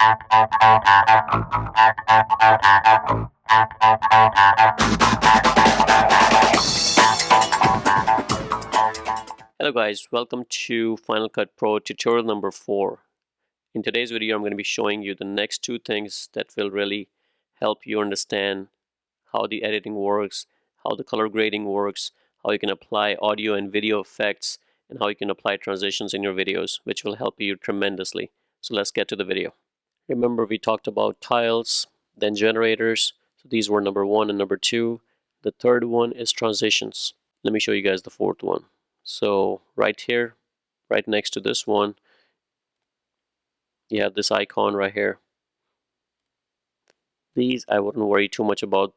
Hello guys, welcome to Final Cut Pro tutorial number 4. In today's video I'm going to be showing you the next two things that will really help you understand how the editing works, how the color grading works, how you can apply audio and video effects, and how you can apply transitions in your videos, which will help you tremendously. So let's get to the video. Remember we talked about tiles, then generators. So these were number 1 and number 2. The third one is transitions. Let me show you guys the fourth one. So right here, right next to this one, you have this icon right here. These I wouldn't worry too much about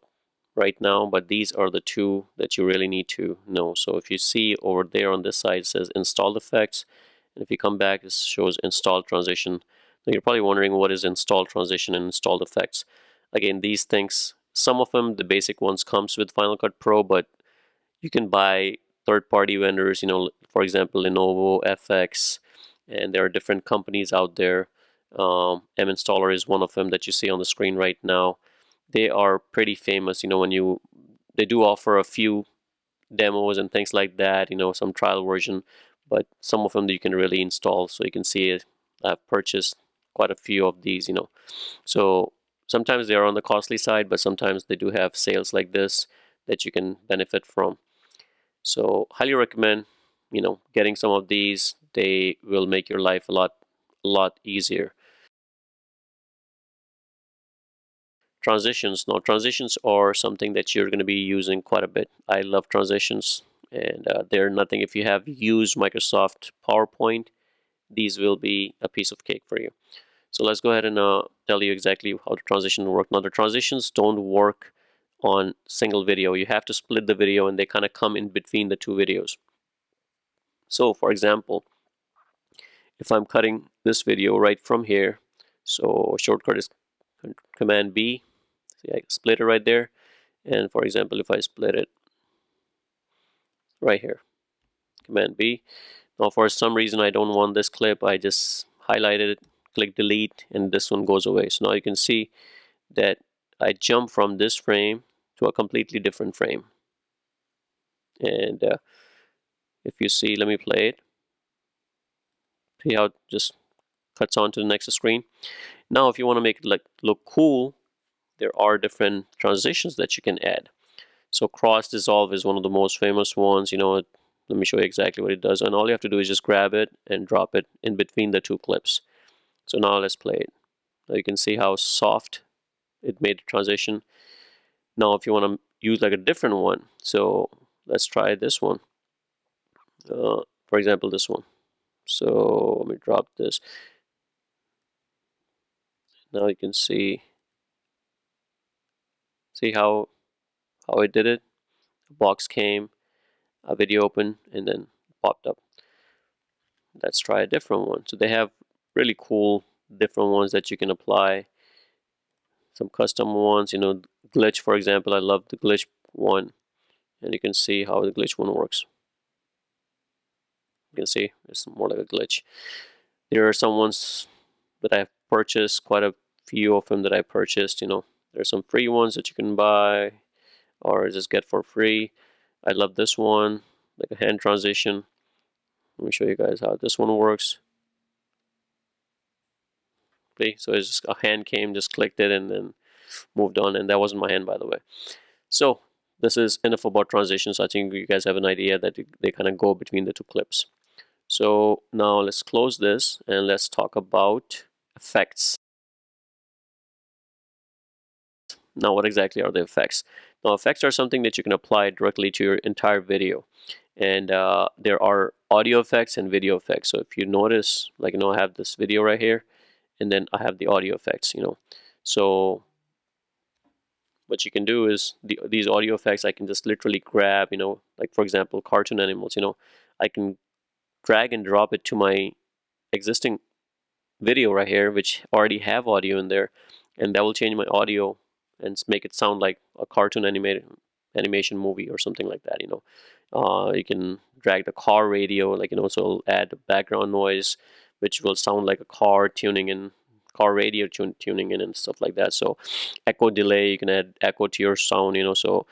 right now, but these are the two that you really need to know. So if you see over there on this side, it says installed effects, and if you come back, it shows installed transition. Now you're probably wondering what is installed transition and installed effects. Again, these things, some of them, the basic ones comes with Final Cut Pro, but you can buy third-party vendors, for example, Lenovo, FX, and there are different companies out there. M-Installer is one of them that you see on the screen right now. They are pretty famous, they do offer a few demos and things like that, some trial version, but some of them that you can really install. So you can see I've purchased quite a few of these, So sometimes they are on the costly side, but sometimes they do have sales like this that you can benefit from. So highly recommend, getting some of these. They will make your life a lot easier. Transitions. Now transitions are something that you're going to be using quite a bit. I love transitions, and they're nothing. If you have used Microsoft PowerPoint, these will be a piece of cake for you. So let's go ahead and tell you exactly how the transitions work. Now the transitions don't work on single video. You have to split the video, and they kind of come in between the two videos. So for example, if I'm cutting this video right from here, so shortcut is Command B. See, I split it right there. And for example, if I split it right here, Command B. Now for some reason I don't want this clip, I just highlighted it, click delete, and this one goes away. So now you can see that I jump from this frame to a completely different frame. And if you see, let me play it. See how it just cuts on to the next screen. Now if you want to make it look cool, there are different transitions that you can add. So cross dissolve is one of the most famous ones. Let me show you exactly what it does. And all you have to do is just grab it and drop it in between the two clips. So now let's play it. Now you can see how soft it made the transition. Now if you want to use like a different one, so let's try this one. For example, this one. So let me drop this. Now you can see how it did it. A box came, a video opened, and then popped up. Let's try a different one. So they have really cool different ones that you can apply. Some custom ones, glitch, for example. I love the glitch one, and you can see how the glitch one works. You can see it's more like a glitch. There are some ones that I've purchased, quite a few of them that I purchased. There's some free ones that you can buy or just get for free. I love this one, like a hand transition. Let me show you guys how this one works. Okay, so it's just a hand came, just clicked it, and then moved on. And that wasn't my hand, by the way. So this is enough about transitions. I think you guys have an idea that they kind of go between the two clips. So now let's close this and let's talk about effects. Now what exactly are the effects? Now effects are something that you can apply directly to your entire video. And there are audio effects and video effects. So if you notice, I have this video right here, and then I have the audio effects, So what you can do is these audio effects I can just literally grab, like for example, cartoon animals, I can drag and drop it to my existing video right here, which already have audio in there, and that will change my audio and make it sound like a cartoon animation movie or something like that. You can drag the car radio, so it'll add background noise, which will sound like a car tuning in car radio tuning in and stuff like that. So echo delay, you can add echo to your sound, so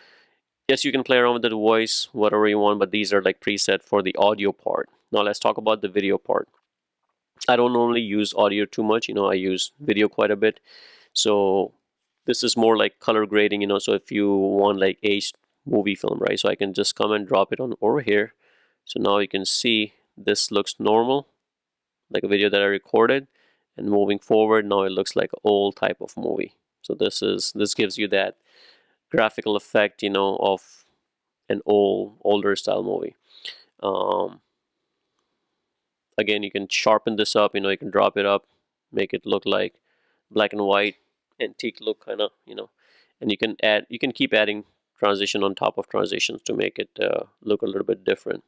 yes, you can play around with the voice, whatever you want, but these are like preset for the audio part. Now let's talk about the video part. I don't normally use audio too much, I use video quite a bit. So this is more like color grading, so if you want like aged movie film, right? So I can just come and drop it on over here. So now you can see this looks normal, like a video that I recorded, and moving forward, now it looks like an old type of movie. So this gives you that graphical effect, of an older style movie. Um, Again, you can sharpen this up, you can drop it up, make it look like black and white, antique look kind of, and you can keep adding transition on top of transitions to make it look a little bit different.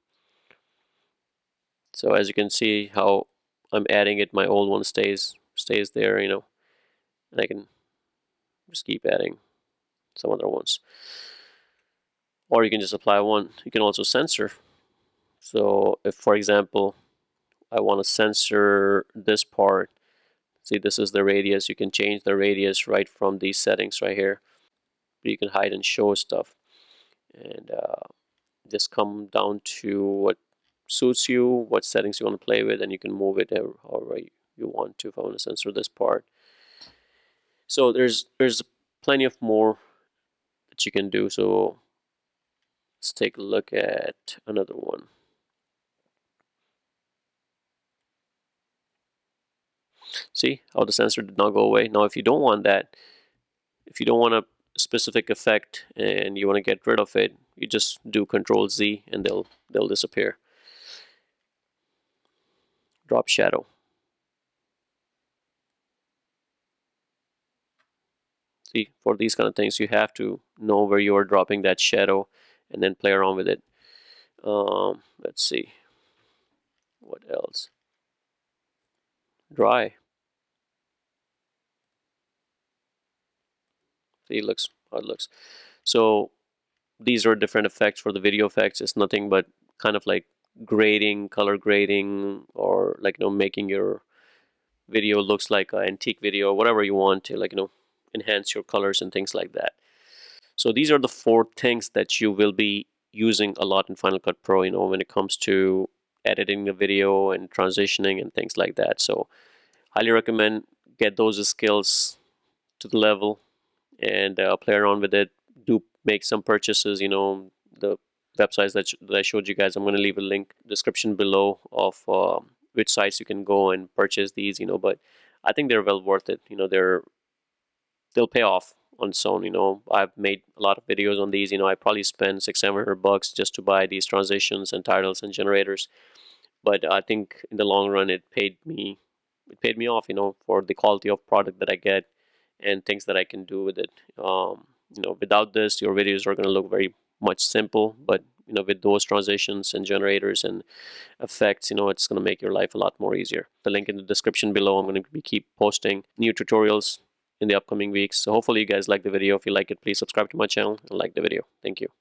So as you can see how I'm adding it, my old one stays there, and I can just keep adding some other ones. Or you can just apply one. You can also censor. So if, for example, I want to censor this part, see, this is the radius. You can change the radius right from these settings right here. You can hide and show stuff, and just come down to what suits you, what settings you want to play with, and you can move it however you want to. If I want to censor this part, so there's plenty of more that you can do. So let's take a look at another one. See how the censor did not go away. Now if you don't want that, if you don't want a specific effect and you want to get rid of it, you just do Control Z and they'll disappear. Drop shadow. See, for these kind of things, you have to know where you are dropping that shadow and then play around with it. Let's see. What else? Dry. See, looks how it looks. So these are different effects for the video effects. It's nothing but kind of like grading, color grading, or like making your video looks like an antique video, whatever you want to, like enhance your colors and things like that. So these are the 4 things that you will be using a lot in Final Cut Pro, when it comes to editing the video and transitioning and things like that. So highly recommend get those skills to the level and play around with it. Do make some purchases, the websites that I showed you guys. I'm going to leave a link description below of which sites you can go and purchase these, but I think they're well worth it. They'll pay off on its own. I've made a lot of videos on these. I probably spent $600-700 just to buy these transitions and titles and generators, but I think in the long run it paid me off, for the quality of product that I get and things that I can do with it. Without this, your videos are going to look very much simple, but with those transitions and generators and effects, it's going to make your life a lot more easier. The link in the description below. I'm going to keep posting new tutorials in the upcoming weeks. So hopefully you guys like the video. If you like it, please subscribe to my channel and like the video. Thank you.